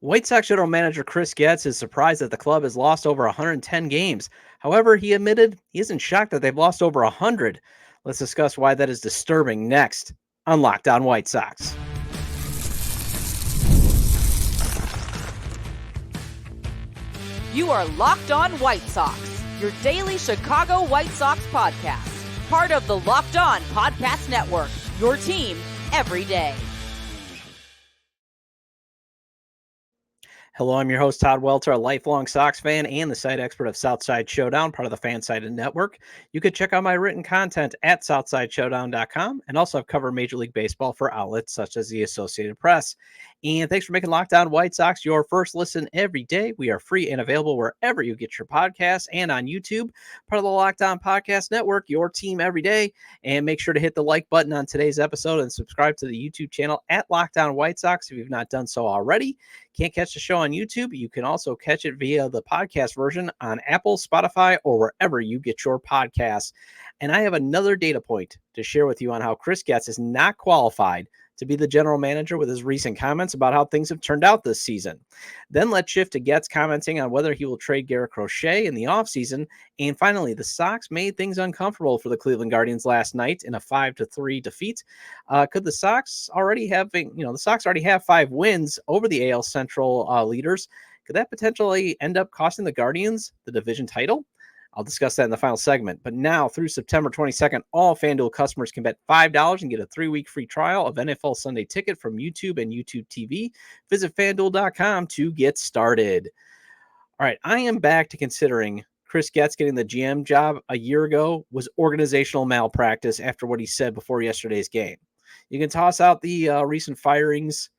White Sox general manager Chris Getz is surprised that the club has lost over 110 games. However, he admitted he isn't shocked that they've lost over 100. Let's discuss why that is disturbing next on Locked On White Sox. You are Locked On White Sox, your daily Chicago White Sox podcast. Part of the Locked On Podcast Network, your team every day. Hello, I'm your host, Todd Welter, a lifelong Sox fan and the site expert of Southside Showdown, part of the Fansided Network. You can check out my written content at SouthsideShowdown.com, and also I've covered Major League Baseball for outlets such as the Associated Press. And thanks for making Locked On White Sox your first listen every day. We are free and available wherever you get your podcasts and on YouTube, part of the Locked On Podcast Network, your team every day. And make sure to hit the like button on today's episode and subscribe to the YouTube channel at Locked On White Sox if you've not done so already. Can't catch the show on YouTube? You can also catch it via the podcast version on Apple, Spotify, or wherever you get your podcasts. And I have another data point to share with you on how Chris Getz is not qualified to be the general manager with his recent comments about how things have turned out this season. Then let's shift to Getz commenting on whether he will trade Garrett Crochet in the offseason. And finally, the Sox made things uncomfortable for the Cleveland Guardians last night in a 5-3 defeat. Could the Sox already have, the Sox already have 5 wins over the AL Central leaders? Could that potentially end up costing the Guardians the division title? I'll discuss that in the final segment. But now, through September 22nd, all FanDuel customers can bet $5 and get a 3-week free trial of NFL Sunday Ticket from YouTube and YouTube TV. Visit FanDuel.com to get started. All right, I am back to considering Chris Getz getting the GM job a year ago was organizational malpractice after what he said before yesterday's game. You can toss out the recent firings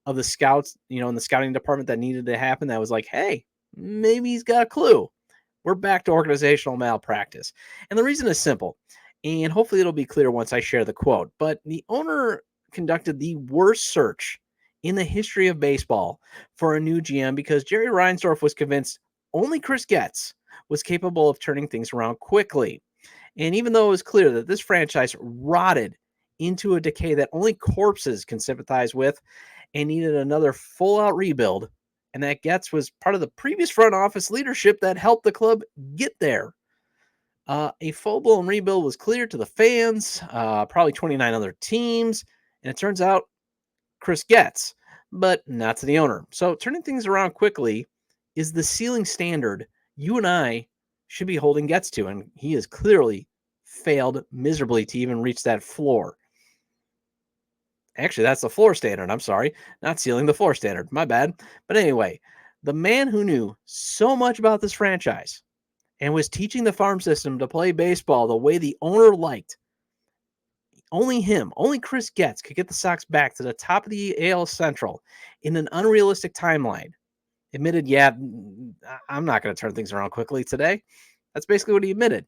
of the scouts, in the scouting department that needed to happen. That was like, hey, maybe he's got a clue. We're back to organizational malpractice. And the reason is simple, and hopefully it'll be clear once I share the quote, but the owner conducted the worst search in the history of baseball for a new GM because Jerry Reinsdorf was convinced only Chris Getz was capable of turning things around quickly. And even though it was clear that this franchise rotted into a decay that only corpses can sympathize with and needed another full-out rebuild, and that Getz was part of the previous front office leadership that helped the club get there. A full-blown rebuild was clear to the fans, probably 29 other teams, and it turns out Chris Getz, but not to the owner. So turning things around quickly is the ceiling standard you and I should be holding Getz to, and he has clearly failed miserably to even reach that floor. Actually, that's the floor standard. I'm sorry. Not ceiling, the floor standard. My bad. But anyway, the man who knew so much about this franchise and was teaching the farm system to play baseball the way the owner liked, only Chris Getz could get the Sox back to the top of the AL Central in an unrealistic timeline. Admitted, yeah, I'm not going to turn things around quickly today. That's basically what he admitted.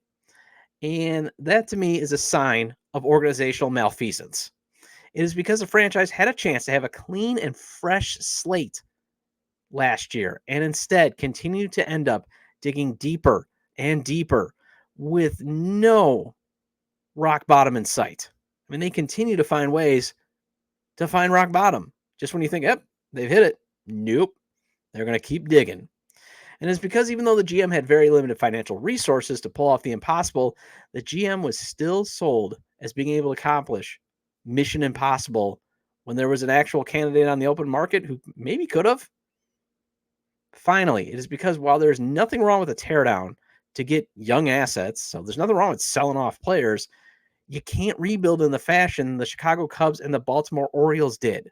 And that to me is a sign of organizational malfeasance. It is because the franchise had a chance to have a clean and fresh slate last year and instead continued to end up digging deeper and deeper with no rock bottom in sight. I mean, they continue to find ways to find rock bottom. Just when you think, yep, they've hit it. Nope. They're going to keep digging. And it's because even though the GM had very limited financial resources to pull off the impossible, the GM was still sold as being able to accomplish mission impossible when there was an actual candidate on the open market who maybe could have. Finally, it is because while there's nothing wrong with a teardown to get young assets, so there's nothing wrong with selling off players, you can't rebuild in the fashion the Chicago Cubs and the Baltimore Orioles did.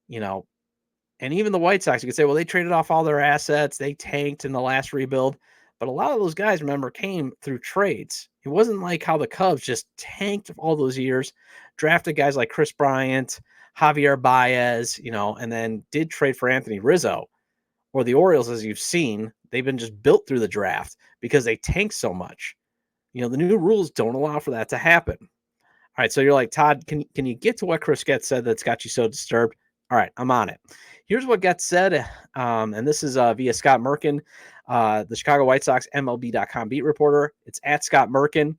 And even the White Sox, you could say, well, they traded off all their assets. They tanked in the last rebuild. But a lot of those guys, remember, came through trades. It wasn't like how the Cubs just tanked all those years, drafted guys like Chris Bryant, Javier Baez, and then did trade for Anthony Rizzo. Or the Orioles, as you've seen, they've been just built through the draft because they tanked so much. The new rules don't allow for that to happen. All right, so you're like, Todd, can you get to what Chris Getz said that's got you so disturbed? All right, I'm on it. Here's what Getz said, and this is via Scott Merkin, the Chicago White Sox MLB.com beat reporter. It's at Scott Merkin.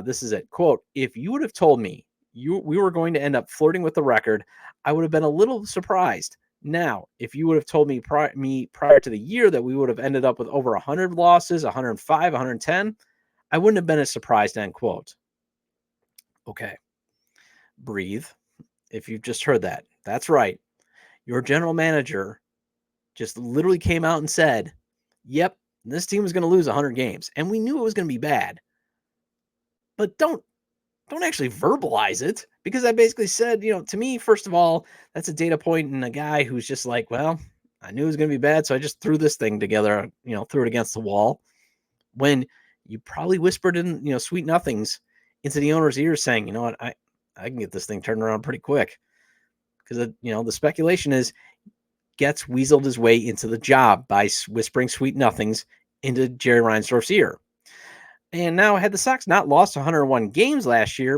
This is it. Quote, if you would have told me we were going to end up flirting with the record, I would have been a little surprised. Now, if you would have told me prior to the year that we would have ended up with over 100 losses, 105, 110, I wouldn't have been as surprised, end quote. Okay. Breathe. If you've just heard that, that's right. Your general manager just literally came out and said, yep, this team was going to lose 100 games. And we knew it was going to be bad. But don't actually verbalize it, because I basically said, to me, first of all, that's a data point in a guy who's just like, well, I knew it was going to be bad, so I just threw this thing together, threw it against the wall. When you probably whispered in, sweet nothings into the owner's ears saying, you know what, I can get this thing turned around pretty quick. Because, the speculation is Getz weaseled his way into the job by whispering sweet nothings into Jerry Reinsdorf's ear. And now, had the Sox not lost 101 games last year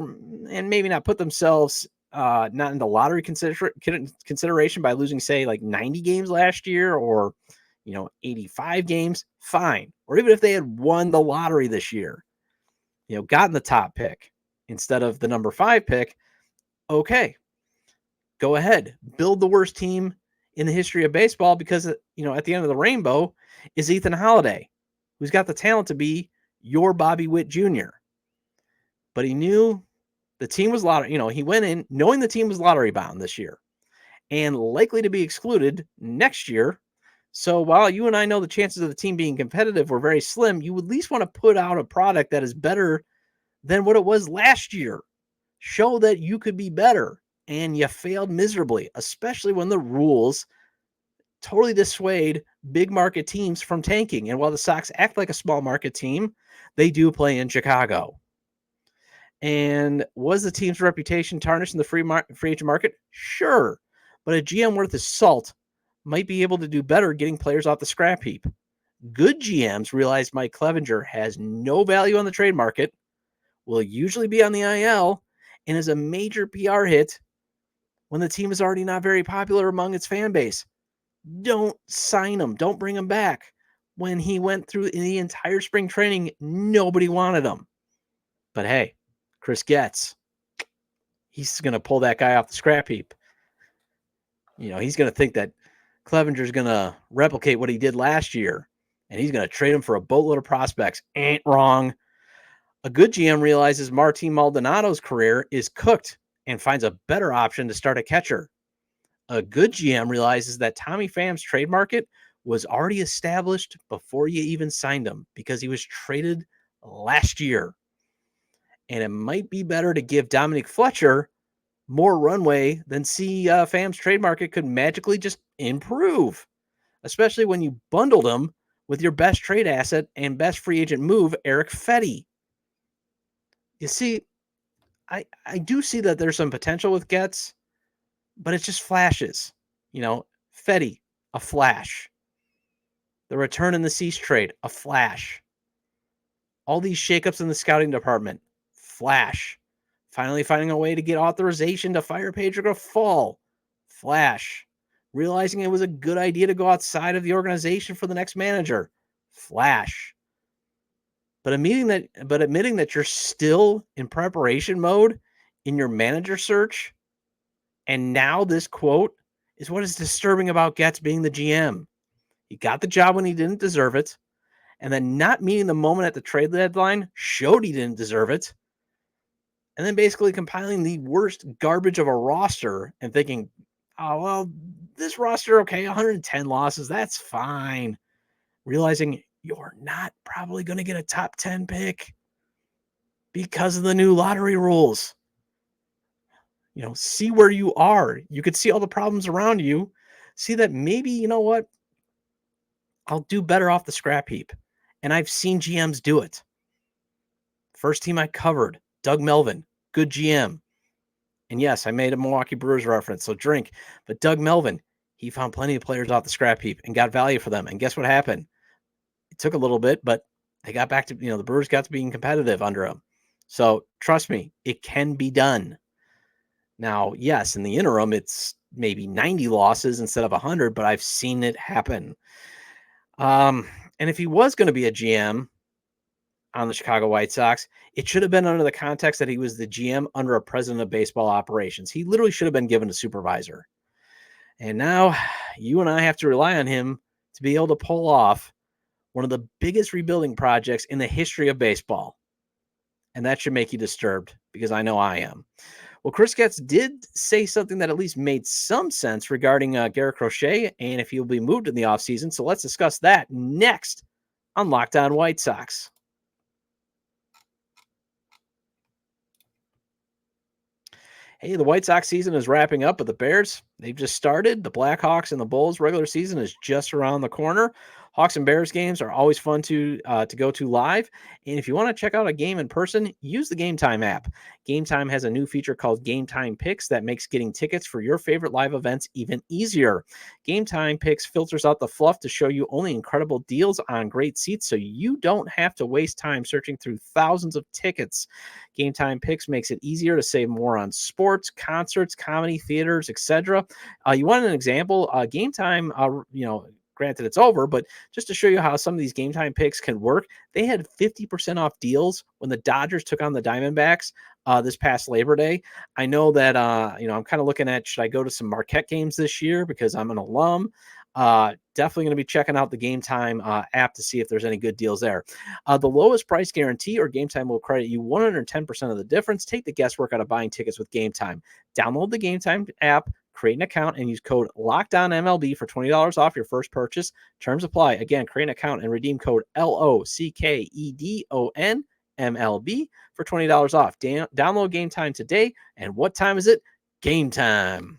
and maybe not put themselves not into lottery consideration by losing, say, like 90 games last year or, 85 games, fine. Or even if they had won the lottery this year, gotten the top pick instead of the number 5 pick, okay, go ahead, build the worst team in the history of baseball, because, at the end of the rainbow is Ethan Holiday, who's got the talent to be your Bobby Witt Jr. But he knew the team was lottery. He went in knowing the team was lottery bound this year and likely to be excluded next year. So while you and I know the chances of the team being competitive were very slim, you would at least want to put out a product that is better than what it was last year. Show that you could be better, and you failed miserably, especially when the rules totally dissuade big market teams from tanking. And while the Sox act like a small market team, they do play in Chicago. And was the team's reputation tarnished in the free agent market? Sure. But a GM worth his salt might be able to do better getting players off the scrap heap. Good GMs realize Mike Clevenger has no value on the trade market, will usually be on the IL, and is a major PR hit when the team is already not very popular among its fan base. Don't sign him. Don't bring him back. When he went through the entire spring training, nobody wanted him. But hey, Chris Getz, he's going to pull that guy off the scrap heap. He's going to think that Clevenger's going to replicate what he did last year, and he's going to trade him for a boatload of prospects. Ain't wrong. A good GM realizes Martin Maldonado's career is cooked and finds a better option to start a catcher. A good GM realizes that Tommy Pham's trade market was already established before you even signed him, because he was traded last year. And it might be better to give Dominic Fletcher more runway than see Pham's trade market could magically just improve, especially when you bundled him with your best trade asset and best free agent move, Eric Fetty. You see, I do see that there's some potential with Getz, but it's just flashes. Fetty, a flash. The return in the Cease trade, a flash. All these shakeups in the scouting department, flash. Finally finding a way to get authorization to fire Pedro Grifol, flash. Realizing it was a good idea to go outside of the organization for the next manager, flash. But admitting that you're still in preparation mode in your manager search, and now this quote is what is disturbing about Getz being the GM. He got the job when he didn't deserve it, and then not meeting the moment at the trade deadline showed he didn't deserve it, and then basically compiling the worst garbage of a roster and thinking, oh, well, this roster, okay, 110 losses, that's fine. Realizing you're not probably going to get a top 10 pick because of the new lottery rules. See where you are. You could see all the problems around you. See that maybe, you know what? I'll do better off the scrap heap. And I've seen GMs do it. First team I covered, Doug Melvin, good GM. And yes, I made a Milwaukee Brewers reference, so drink. But Doug Melvin, he found plenty of players off the scrap heap and got value for them. And guess what happened? It took a little bit, but they got back to, the Brewers got to being competitive under him. So trust me, it can be done. Now, yes, in the interim, it's maybe 90 losses instead of 100, but I've seen it happen. And if he was going to be a GM on the Chicago White Sox, it should have been under the context that he was the GM under a president of baseball operations. He literally should have been given a supervisor. And now you and I have to rely on him to be able to pull off one of the biggest rebuilding projects in the history of baseball. And that should make you disturbed, because I know I am. Well, Chris Getz did say something that at least made some sense regarding Garrett Crochet and if he'll be moved in the offseason. So let's discuss that next on Locked On White Sox. Hey, the White Sox season is wrapping up, but the Bears, they've just started. The Blackhawks and the Bulls regular season is just around the corner. Hawks and Bears games are always fun to go to live. And if you want to check out a game in person, use the Game Time app. Game Time has a new feature called Game Time Picks that makes getting tickets for your favorite live events even easier. Game Time Picks filters out the fluff to show you only incredible deals on great seats, so you don't have to waste time searching through thousands of tickets. Game Time Picks makes it easier to save more on sports, concerts, comedy, theaters, etc. You want an example? Game Time, granted it's over, but just to show you how some of these Game Time picks can work, they had 50% off deals when the Dodgers took on the Diamondbacks this past Labor Day. I know that, I'm kind of looking at, should I go to some Marquette games this year because I'm an alum? Definitely going to be checking out the Game Time app to see if there's any good deals there. The lowest price guarantee or Game Time will credit you 110% of the difference. Take the guesswork out of buying tickets with Game Time. Download the Game Time app, create an account, and use code LOCKDOWNMLB for $20 off your first purchase. Terms apply. Again, create an account and redeem code LOCKEDONMLB for $20 off. Download Game Time today. And what time is it? Game time.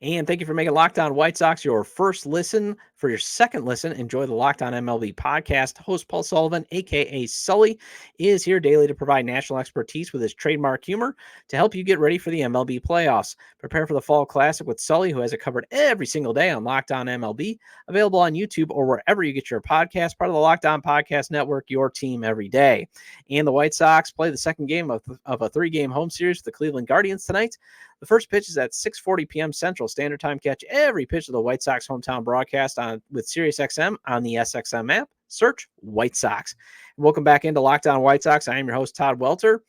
And thank you for making Locked On White Sox your first listen. For your second listen, enjoy the Locked On MLB podcast. Host Paul Sullivan, a.k.a. Sully, is here daily to provide national expertise with his trademark humor to help you get ready for the MLB playoffs. Prepare for the Fall Classic with Sully, who has it covered every single day on Locked On MLB, available on YouTube or wherever you get your podcast, part of the Locked On Podcast Network, your team every day. And the White Sox play the second game of a three-game home series with the Cleveland Guardians tonight. The first pitch is at 6:40 p.m. Central Standard Time. Catch every pitch of the White Sox hometown broadcast with SiriusXM on the SXM app. Search White Sox. Welcome back into Locked On White Sox. I am your host, Todd Welter.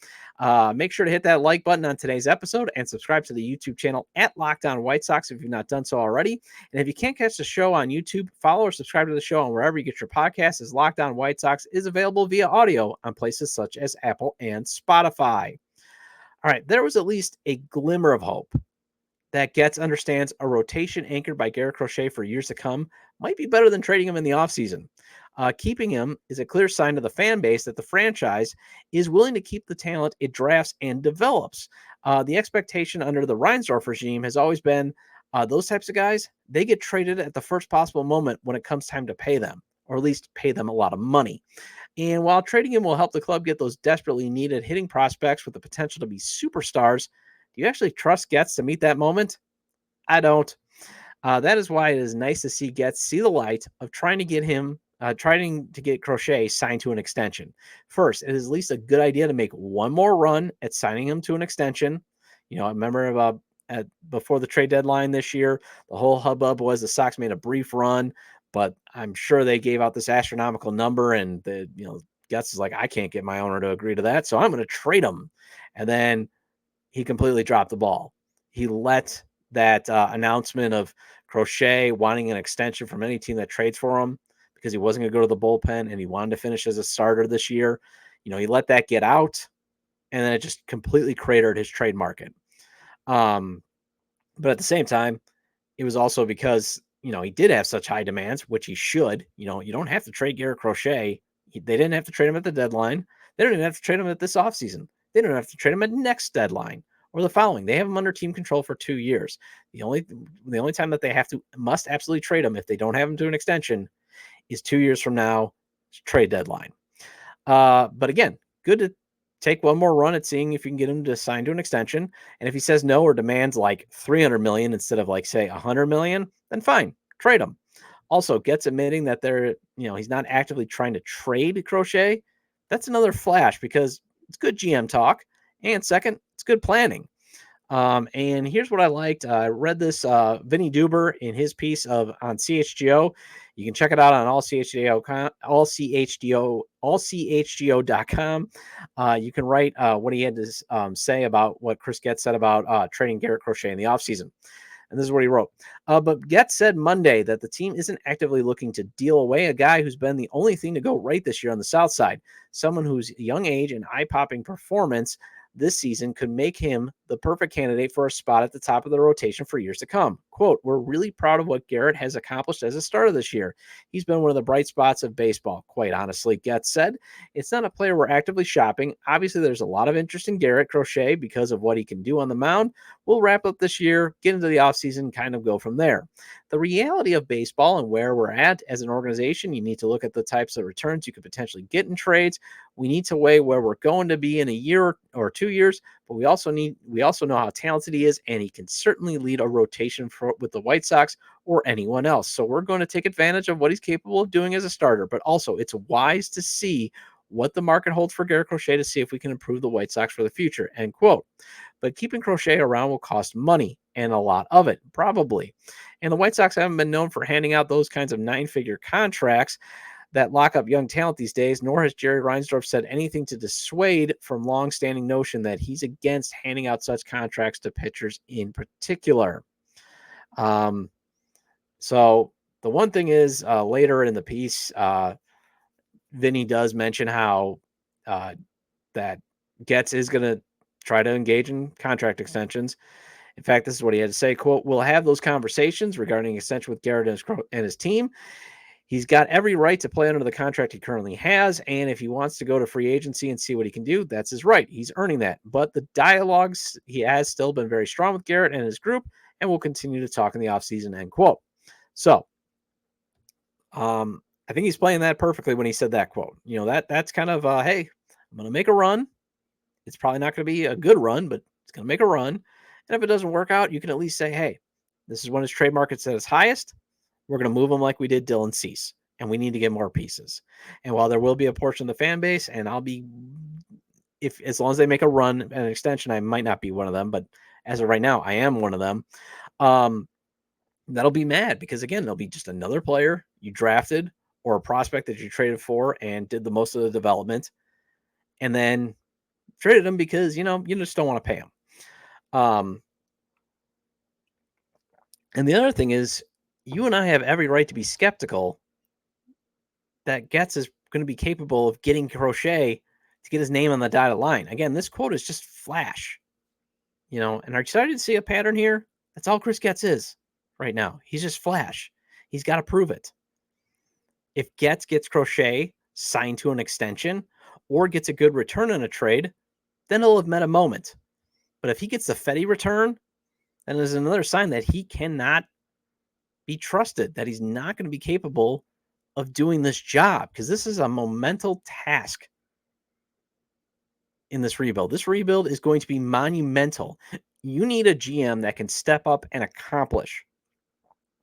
Make sure to hit that like button on today's episode and subscribe to the YouTube channel at Locked On White Sox if you've not done so already. And if you can't catch the show on YouTube, follow or subscribe to the show on wherever you get your podcasts, as Locked On White Sox is available via audio on places such as Apple and Spotify. All right, there was at least a glimmer of hope that Getz understands a rotation anchored by Garrett Crochet for years to come might be better than trading him in the offseason. Keeping him is a clear sign to the fan base that the franchise is willing to keep the talent it drafts and develops. The expectation under the Reinsdorf regime has always been those types of guys, they get traded at the first possible moment when it comes time to pay them, or at least pay them a lot of money. And while trading him will help the club get those desperately needed hitting prospects with the potential to be superstars, do you actually trust Getz to meet that moment? I don't. That is why it is nice to see Getz see the light of trying to get Crochet signed to an extension. First, it is at least a good idea to make one more run at signing him to an extension. I remember before the trade deadline this year, the whole hubbub was the Sox made a brief run, but I'm sure they gave out this astronomical number, and Getz is like, I can't get my owner to agree to that, so I'm going to trade him. And then he completely dropped the ball. He let that announcement of Crochet wanting an extension from any team that trades for him because he wasn't going to go to the bullpen and he wanted to finish as a starter this year. He let that get out, and then it just completely cratered his trade market. But at the same time, it was also because he did have such high demands, which he should. You don't have to trade Garrett Crochet. They didn't have to trade him at the deadline. They don't even have to trade him at this offseason. They don't have to trade him at next deadline or the following. They have him under team control for 2 years. The only time that they must absolutely trade him if they don't have him to an extension is 2 years from now, trade deadline. But again, good to take one more run at seeing if you can get him to sign to an extension. And if he says no or demands like $300 million instead of say $100 million, then fine, trade him. Also, Getz admitting that he's not actively trying to trade Crochet. That's another flash, because it's good GM talk, and second, it's good planning. And here's what I liked. I read this Vinny Duber in his piece on CHGO. You can check it out on allchgo.com. You can write what he had to say about what Chris Getz said about trading Garrett Crochet in the offseason. And this is what he wrote. But Getz said Monday that the team isn't actively looking to deal away a guy who's been the only thing to go right this year on the South Side. Someone whose young age and eye-popping performance this season could make him the perfect candidate for a spot at the top of the rotation for years to come. Quote, we're really proud of what Garrett has accomplished as a starter this year. He's been one of the bright spots of baseball, quite honestly, Getz said. It's not a player we're actively shopping. Obviously, there's a lot of interest in Garrett Crochet because of what he can do on the mound. We'll wrap up this year, get into the offseason, kind of go from there. The reality of baseball and where we're at as an organization, you need to look at the types of returns you could potentially get in trades. We need to weigh where we're going to be in a year or 2 years, but we also know how talented he is, and he can certainly lead a rotation with the White Sox or anyone else. So we're going to take advantage of what he's capable of doing as a starter, but also it's wise to see what the market holds for Garrett Crochet to see if we can improve the White Sox for the future, end quote. But keeping Crochet around will cost money, and a lot of it, probably. And the White Sox haven't been known for handing out those kinds of 9-figure contracts that lock up young talent these days, nor has Jerry Reinsdorf said anything to dissuade from long-standing notion that he's against handing out such contracts to pitchers in particular. So the one thing is, later in the piece, Vinny does mention how that Getz is going to try to engage in contract extensions. In fact, this is what he had to say, quote, we'll have those conversations regarding extension with Garrett and his team. He's got every right to play under the contract he currently has, and if he wants to go to free agency and see what he can do, that's his right. He's earning that. But the dialogues he has still been very strong with Garrett and his group, and will continue to talk in the offseason, end quote. So, I think he's playing that perfectly when he said that quote. You know, that's kind of, hey, I'm going to make a run. It's probably not going to be a good run, but it's going to make a run. And if it doesn't work out, you can at least say, hey, this is when his trade market's at its highest. We're going to move him like we did Dylan Cease, and we need to get more pieces. And while there will be a portion of the fan base, and as long as they make a run and an extension, I might not be one of them, but as of right now, I am one of them. That'll be mad because, again, there'll be just another player you drafted or a prospect that you traded for and did the most of the development, and then traded him because, you just don't want to pay him. And the other thing is, you and I have every right to be skeptical that Getz is going to be capable of getting Crochet to get his name on the dotted line. Again, this quote is just flash, and are you excited to see a pattern here? That's all Chris Getz is right now. He's just flash. He's got to prove it. If Getz gets Crochet signed to an extension or gets a good return on a trade, then he'll have met a moment. But if he gets the Fetty return, then there's another sign that he cannot be trusted, that he's not going to be capable of doing this job, because this is a monumental task in this rebuild. This rebuild is going to be monumental. You need a GM that can step up and accomplish.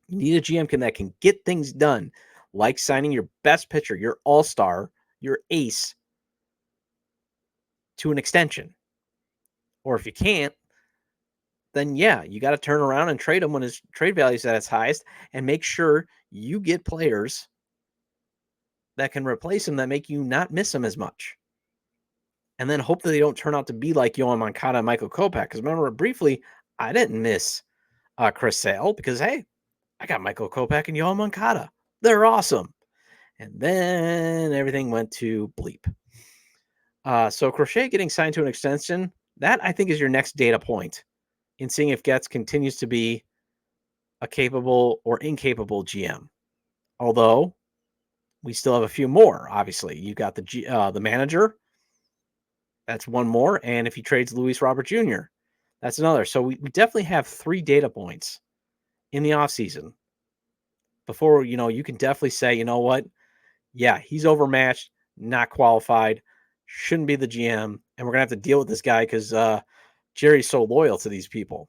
You need a GM that can get things done, like signing your best pitcher, your all-star, your ace, to an extension. Or if you can't, then yeah, you got to turn around and trade him when his trade value is at its highest, and make sure you get players that can replace him, that make you not miss him as much. And then hope that they don't turn out to be like Yohan Moncada and Michael Kopech. Because remember, briefly, I didn't miss Chris Sale because, hey, I got Michael Kopech and Yohan Moncada. They're awesome. And then everything went to bleep. So Crochet getting signed to an extension, that I think is your next data point in seeing if Getz continues to be a capable or incapable GM. Although we still have a few more, obviously. You've got the manager. That's one more. And if he trades Luis Robert Jr., that's another. So we definitely have 3 data points in the offseason before, you can definitely say, you know what? Yeah, he's overmatched, not qualified, shouldn't be the GM, and we're going to have to deal with this guy because Jerry's so loyal to these people.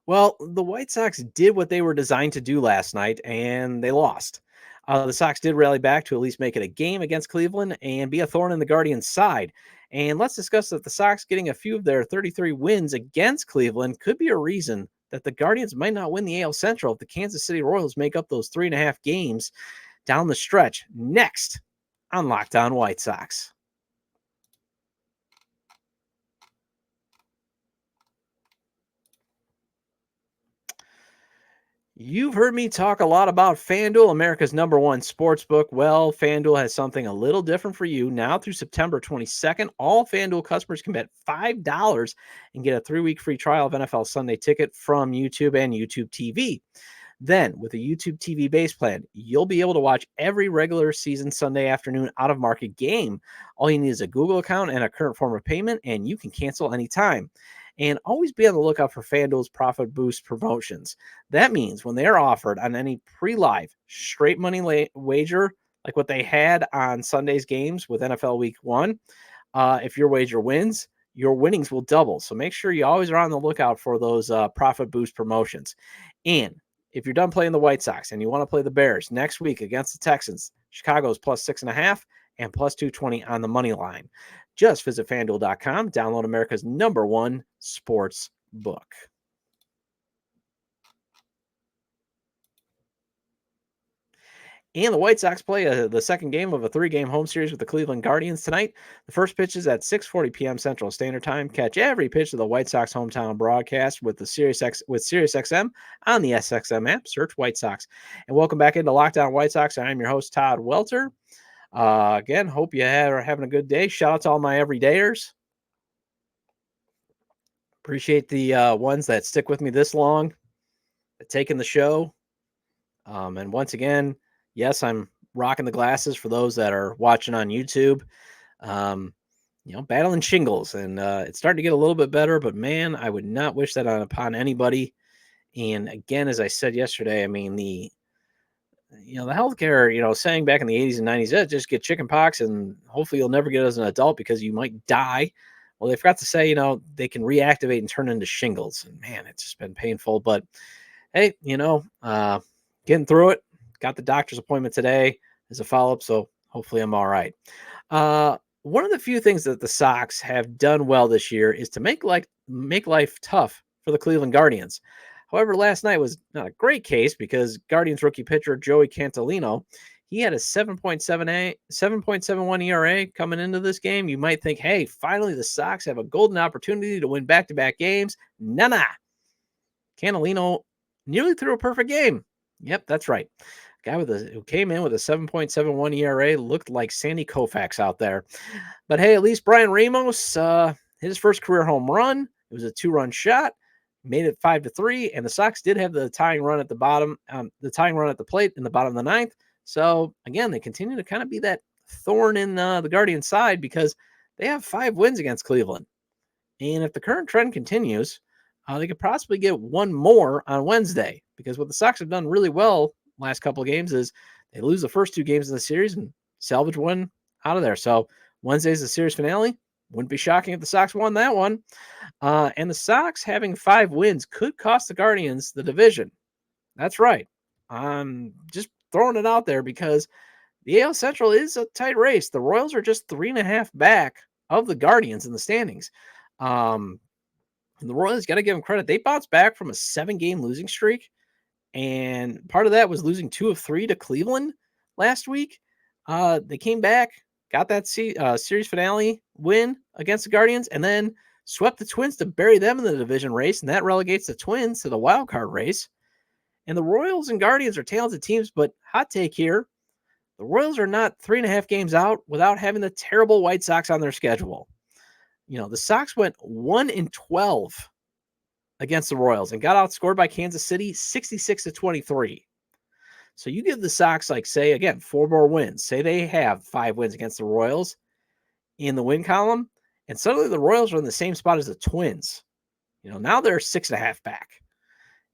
Well, the White Sox did what they were designed to do last night, and they lost. The Sox did rally back to at least make it a game against Cleveland and be a thorn in the Guardians' side. And let's discuss that the Sox getting a few of their 33 wins against Cleveland could be a reason that the Guardians might not win the AL Central if the Kansas City Royals make up those 3.5 games down the stretch. Next on Locked On White Sox. You've heard me talk a lot about FanDuel, America's #1 sportsbook. Well, FanDuel has something a little different for you. Now through September 22nd, all FanDuel customers can bet $5 and get a 3-week free trial of NFL Sunday Ticket from YouTube and YouTube TV. Then, with a YouTube TV base plan, you'll be able to watch every regular season Sunday afternoon out-of-market game. All you need is a Google account and a current form of payment, and you can cancel anytime. And always be on the lookout for FanDuel's Profit Boost promotions. That means when they're offered on any pre-live straight money wager, like what they had on Sunday's games with NFL Week 1, if your wager wins, your winnings will double. So make sure you always are on the lookout for those Profit Boost promotions. And if you're done playing the White Sox and you want to play the Bears next week against the Texans, Chicago's +6.5 and +220 on the money line. Just visit FanDuel.com, download America's #1 sports book. And the White Sox play the second game of a 3-game home series with the Cleveland Guardians tonight. The first pitch is at 6:40 p.m. Central Standard Time. Catch every pitch of the White Sox hometown broadcast with SiriusXM on the SXM app. Search White Sox. And welcome back into Locked On White Sox. I'm your host, Todd Welter. Again, hope you are having a good day. Shout out to all my everydayers. Appreciate the ones that stick with me this long, taking the show. And once again, yes, I'm rocking the glasses for those that are watching on YouTube. Battling shingles, and it's starting to get a little bit better, but man, I would not wish that upon anybody. And again, as I said yesterday, I mean, the healthcare, saying back in the 80s and 90s, just get chicken pox and hopefully you'll never get it as an adult because you might die. Well, they forgot to say, they can reactivate and turn into shingles. And man, it's just been painful. But hey, getting through it. Got the doctor's appointment today as a follow-up, so hopefully I'm all right. One of the few things that the Sox have done well this year is to make life tough for the Cleveland Guardians. However, last night was not a great case because Guardians rookie pitcher Joey Cantilino, he had a 7.71 ERA coming into this game. You might think, hey, finally the Sox have a golden opportunity to win back-to-back games. Nah. Cantilino nearly threw a perfect game. Yep, that's right. Guy who came in with a 7.71 ERA looked like Sandy Koufax out there. But hey, at least Brian Ramos, his first career home run. It was a 2-run shot. Made it 5-3, and the Sox did have the tying run at the bottom, the tying run at the plate in the bottom of the 9th. So again, they continue to kind of be that thorn in the Guardians' side because they have 5 wins against Cleveland. And if the current trend continues, they could possibly get one more on Wednesday because what the Sox have done really well last couple of games is they lose the first 2 games in the series and salvage one out of there. So Wednesday's the series finale. Wouldn't be shocking if the Sox won that one. And the Sox having 5 wins could cost the Guardians the division. That's right. I'm just throwing it out there because the AL Central is a tight race. The Royals are just 3.5 back of the Guardians in the standings. And the Royals, got to give them credit. They bounced back from a 7-game losing streak. And part of that was losing 2 of 3 to Cleveland last week. They came back, got that series finale win against the Guardians, and then swept the Twins to bury them in the division race, and that relegates the Twins to the wild card race. And the Royals and Guardians are talented teams, but hot take here, the Royals are not 3.5 games out without having the terrible White Sox on their schedule. The Sox went 1-12 against the Royals and got outscored by Kansas City 66-23. So you give the Sox, say, again, 4 more wins. Say they have 5 wins against the Royals in the win column, and suddenly the Royals are in the same spot as the Twins. Now they're 6.5 back.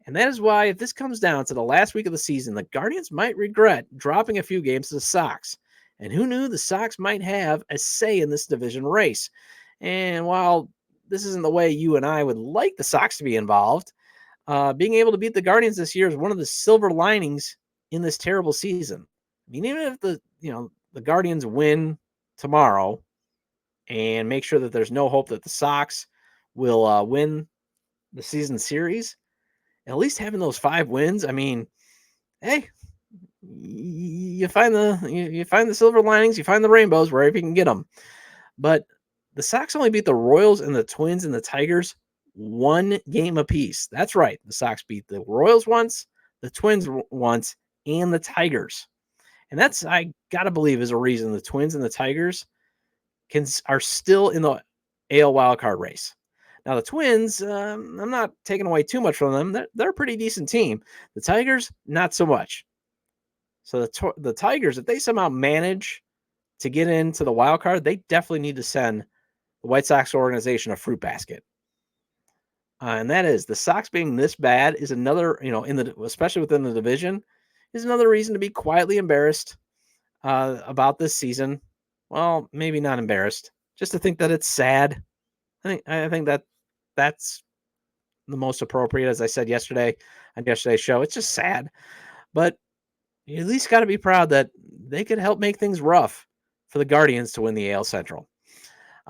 And that is why, if this comes down to the last week of the season, the Guardians might regret dropping a few games to the Sox. And who knew the Sox might have a say in this division race? And while this isn't the way you and I would like the Sox to be involved, being able to beat the Guardians this year is one of the silver linings in this terrible season. mean, even if the Guardians win tomorrow and make sure that there's no hope that the Sox will win the season series, at least having those 5 wins, I mean, hey, you find the silver linings, you find the rainbows wherever you can get them. But the Sox only beat the Royals and the Twins and the Tigers 1 game apiece. That's right. The Sox beat the Royals once, the Twins once, and the Tigers. And that's, I got to believe, is a reason the Twins and the Tigers are still in the AL wildcard race. Now, the Twins, I'm not taking away too much from them. They're a pretty decent team. The Tigers, not so much. So the Tigers, if they somehow manage to get into the wild card, they definitely need to send the White Sox organization a fruit basket. And that is, the Sox being this bad is another, especially within the division, is another reason to be quietly embarrassed about this season. Well, maybe not embarrassed, just to think that it's sad. I think that's the most appropriate, as I said yesterday on yesterday's show. It's just sad, but you at least got to be proud that they could help make things rough for the Guardians to win the AL Central.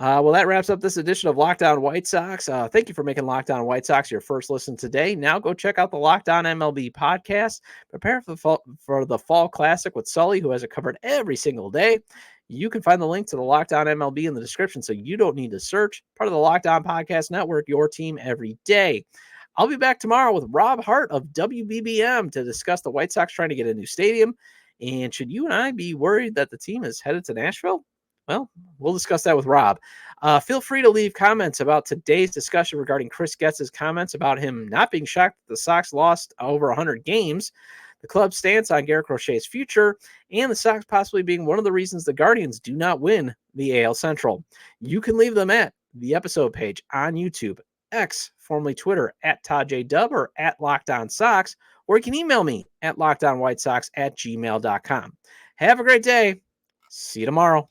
Well, that wraps up this edition of Locked On White Sox. Thank you for making Locked On White Sox your first listen today. Now go check out the Locked On MLB podcast. Prepare for the Fall Classic with Sully, who has it covered every single day. You can find the link to the Locked On MLB in the description, so you don't need to search. Part of the Locked On Podcast Network, your team every day. I'll be back tomorrow with Rob Hart of WBBM to discuss the White Sox trying to get a new stadium. And should you and I be worried that the team is headed to Nashville? Well, we'll discuss that with Rob. Feel free to leave comments about today's discussion regarding Chris Getz's comments about him not being shocked that the Sox lost over 100 games, the club's stance on Garrett Crochet's future, and the Sox possibly being one of the reasons the Guardians do not win the AL Central. You can leave them at the episode page on YouTube, X, formerly Twitter, at ToddJDub or at LockedOnSox, or you can email me at LockedOnWhiteSox@gmail.com. Have a great day. See you tomorrow.